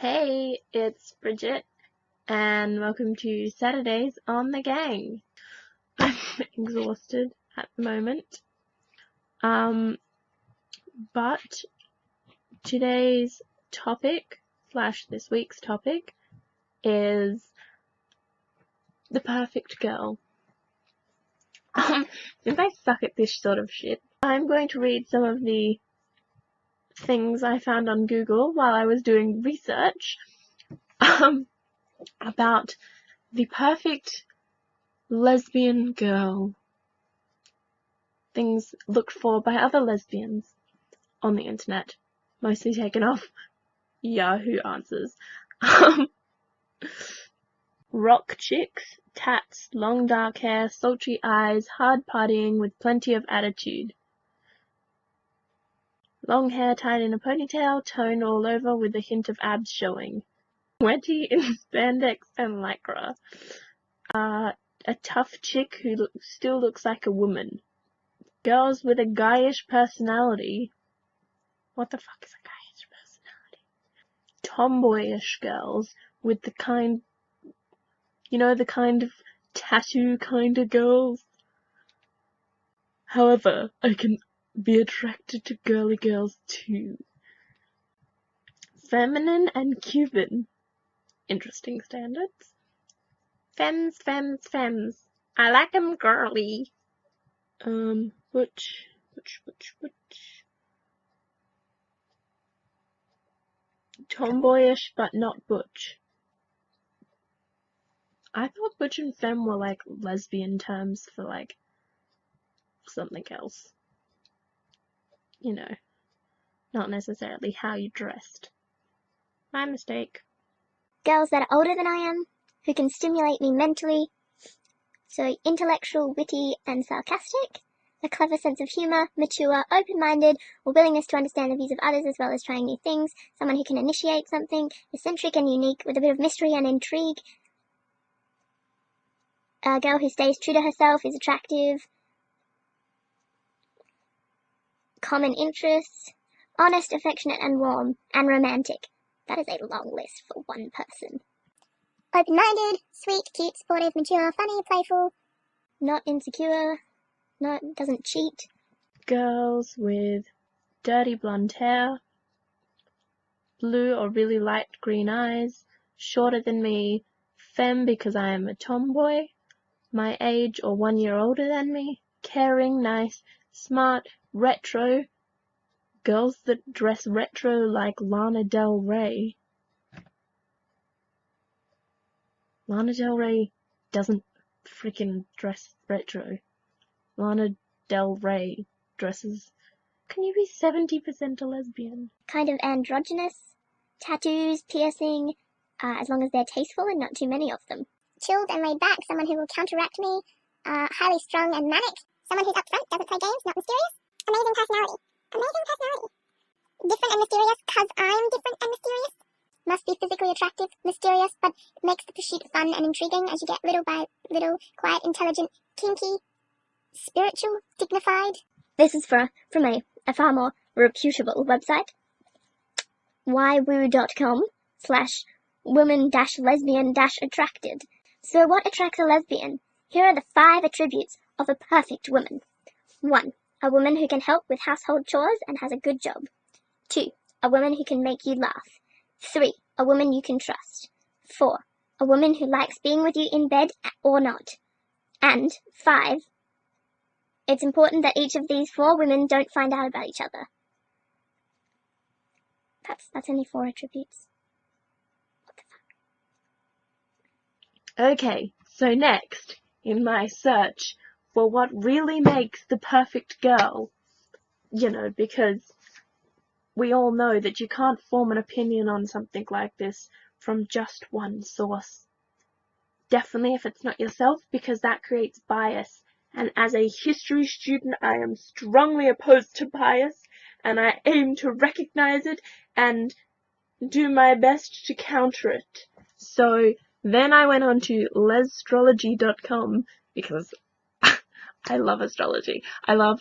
Hey, it's Bridget, and welcome to Saturdays on the Gang. I'm exhausted at the moment, but today's topic, / this week's topic, is the perfect girl. Since I suck at this sort of shit, I'm going to read some of the things I found on Google while I was doing research about the perfect lesbian girl. Things looked for by other lesbians on the internet, mostly taken off Yahoo Answers. Rock chicks, tats, long dark hair, sultry eyes, hard partying with plenty of attitude. Long hair tied in a ponytail, toned all over with a hint of abs showing. Sweaty in spandex and lycra. A tough chick who still looks like a woman. Girls with a guyish personality. What the fuck is a guyish personality? Tomboyish girls with the kind of tattoo kind of girls. However, I can be attracted to girly girls too. Feminine and Cuban. Interesting standards. Femmes. I like 'em girly. Butch. Tomboyish but not butch. I thought butch and femme were like lesbian terms for like something else. You know, not necessarily how you dressed. My mistake. Girls that are older than I am, who can stimulate me mentally, so intellectual, witty and sarcastic, a clever sense of humour, mature, open-minded, a willingness to understand the views of others as well as trying new things, someone who can initiate something, eccentric and unique with a bit of mystery and intrigue, a girl who stays true to herself, is attractive, common interests, honest, affectionate and warm, and romantic. That is a long list for one person. Open-minded, sweet, cute, sportive, mature, funny, playful, not insecure, doesn't cheat. Girls with dirty blonde hair, blue or really light green eyes, shorter than me, femme because I am a tomboy, my age or 1 year older than me, caring, nice, smart, retro, girls that dress retro like Lana Del Rey. Lana Del Rey doesn't freaking dress retro. Lana Del Rey dresses. Can you be 70% a lesbian? Kind of androgynous, tattoos, piercing, as long as they're tasteful and not too many of them. Chilled and laid back, someone who will counteract me, highly strung and manic, someone who's upfront, doesn't play games, not mysterious. Amazing personality. Different and mysterious, cause I'm different and mysterious. Must be physically attractive, mysterious, but makes the pursuit fun and intriguing as you get little by little, quiet, intelligent, kinky, spiritual, dignified. This is from a far more reputable website, www.com/woman-lesbian-attracted. So what attracts a lesbian? Here are the 5 attributes of a perfect woman. 1. A woman who can help with household chores and has a good job. 2. A woman who can make you laugh. 3. A woman you can trust. 4. A woman who likes being with you in bed or not. And 5. It's important that each of these 4 women don't find out about each other. That's only 4 attributes. What the fuck? Okay, so next, in my search for what really makes the perfect girl, because we all know that you can't form an opinion on something like this from just one source. Definitely if it's not yourself, because that creates bias. And as a history student, I am strongly opposed to bias, and I aim to recognize it and do my best to counter it. So then I went on to lestrology.com because I love astrology. I love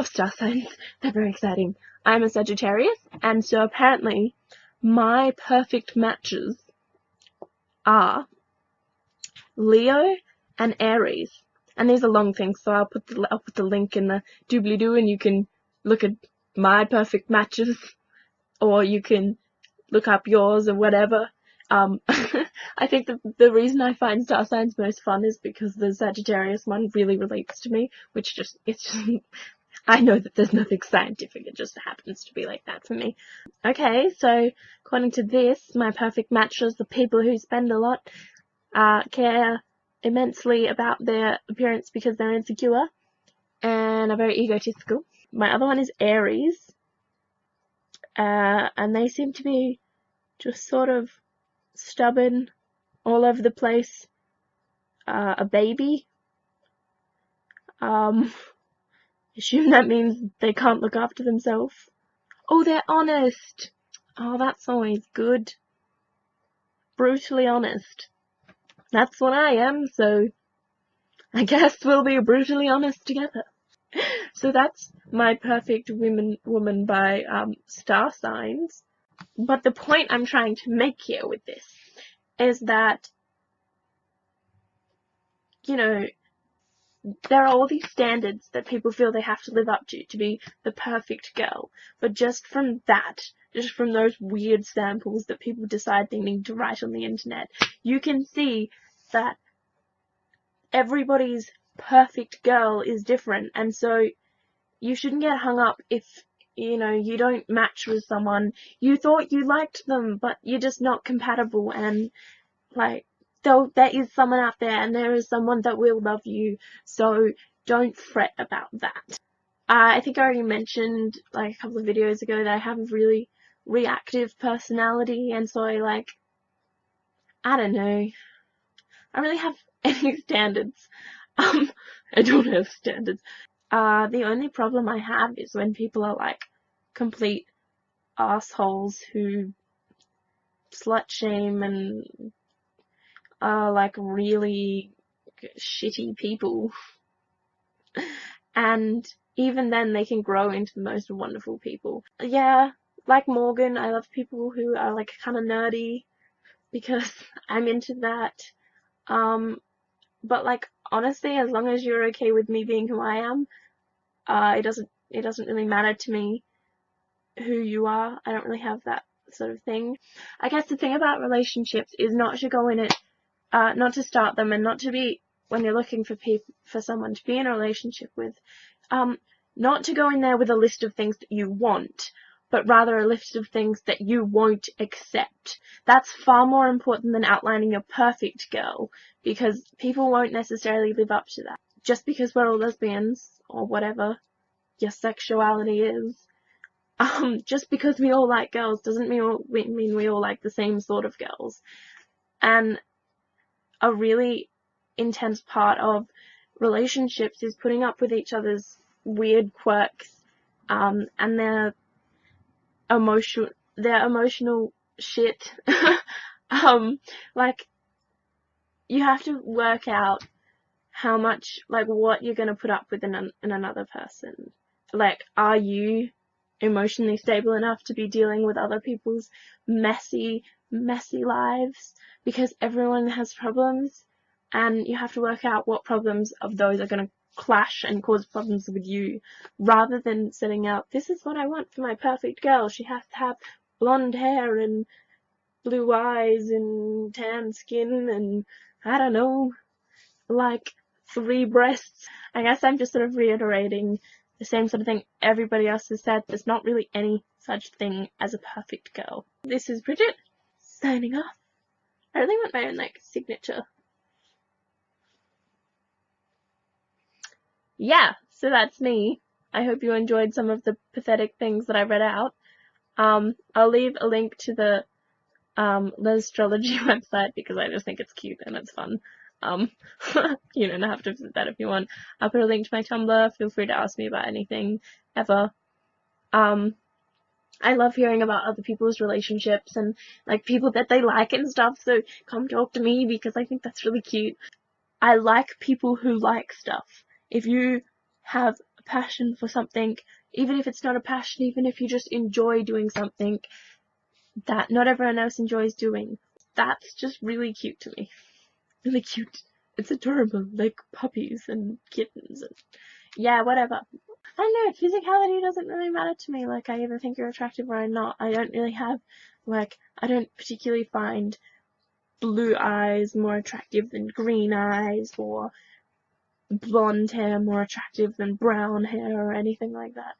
star signs. They're very exciting. I'm a Sagittarius, and so apparently My perfect matches are Leo and Aries. And these are long things, so I'll put the link in the doobly-doo, and you can look at my perfect matches, or you can look up yours or whatever. I think the reason I find star signs most fun is because the Sagittarius one really relates to me, which it's just, I know that there's nothing scientific, it just happens to be like that for me. Okay, so according to this, my perfect matches, the people who spend a lot, care immensely about their appearance because they're insecure and are very egotistical. My other one is Aries, and they seem to be just sort of stubborn, all over the place, a baby. Assume that means they can't look after themselves. Oh, they're honest. Oh, that's always good. Brutally honest. That's what I am, so I guess we'll be brutally honest together. So that's my perfect woman by star signs. But the point I'm trying to make here with this is that, you know, there are all these standards that people feel they have to live up to be the perfect girl. But just from those weird samples that people decide they need to write on the internet, you can see that everybody's perfect girl is different. And so you shouldn't get hung up if, you don't match with someone. You thought you liked them, but you're just not compatible, and like, there is someone out there, and there is someone that will love you, so don't fret about that. I think I already mentioned, like, a couple of videos ago that I have a really reactive personality, and so I don't know, I really have any standards. I don't have standards. The only problem I have is when people are like complete assholes who slut shame and are like really shitty people. And even then they can grow into the most wonderful people. Yeah, like Morgan, I love people who are like kind of nerdy because I'm into that. But like, honestly, as long as you're okay with me being who I am, it doesn't really matter to me who you are. I don't really have that sort of thing. I guess the thing about relationships is not to go in it, not to start them, and not to be, when you're looking for someone to be in a relationship with, not to go in there with a list of things that you want, but rather a list of things that you won't accept. That's far more important than outlining your perfect girl, because people won't necessarily live up to that. Just because we're all lesbians, or whatever your sexuality is, just because we all like girls doesn't mean we all like the same sort of girls. And a really intense part of relationships is putting up with each other's weird quirks, and their emotional shit. Like, you have to work out how much, like, what you're gonna put up with in another person. Like, are you emotionally stable enough to be dealing with other people's messy lives? Because everyone has problems, and you have to work out what problems of those are going to clash and cause problems with you, rather than setting out, this is what I want for my perfect girl. She has to have blonde hair and blue eyes and tan skin and, I don't know, like 3 breasts. I guess I'm just sort of reiterating the same sort of thing everybody else has said. There's not really any such thing as a perfect girl. This is Bridget, signing off. I really want my own, like, signature. Yeah, so that's me. I hope you enjoyed some of the pathetic things that I read out. I'll leave a link to the Lestrology website because I just think it's cute and it's fun. You don't have to visit that if you want. I'll put a link to my Tumblr. Feel free to ask me about anything, ever. I love hearing about other people's relationships and, like, people that they like and stuff, so come talk to me because I think that's really cute. I like people who like stuff. If you have a passion for something, even if it's not a passion, even if you just enjoy doing something, that not everyone else enjoys doing. That's just really cute to me. Really cute. It's adorable, like puppies and kittens and yeah, whatever. I don't know, physicality doesn't really matter to me. Like, I either think you're attractive or I'm not. I don't really have, like, I don't particularly find blue eyes more attractive than green eyes, or blonde hair more attractive than brown hair, or anything like that.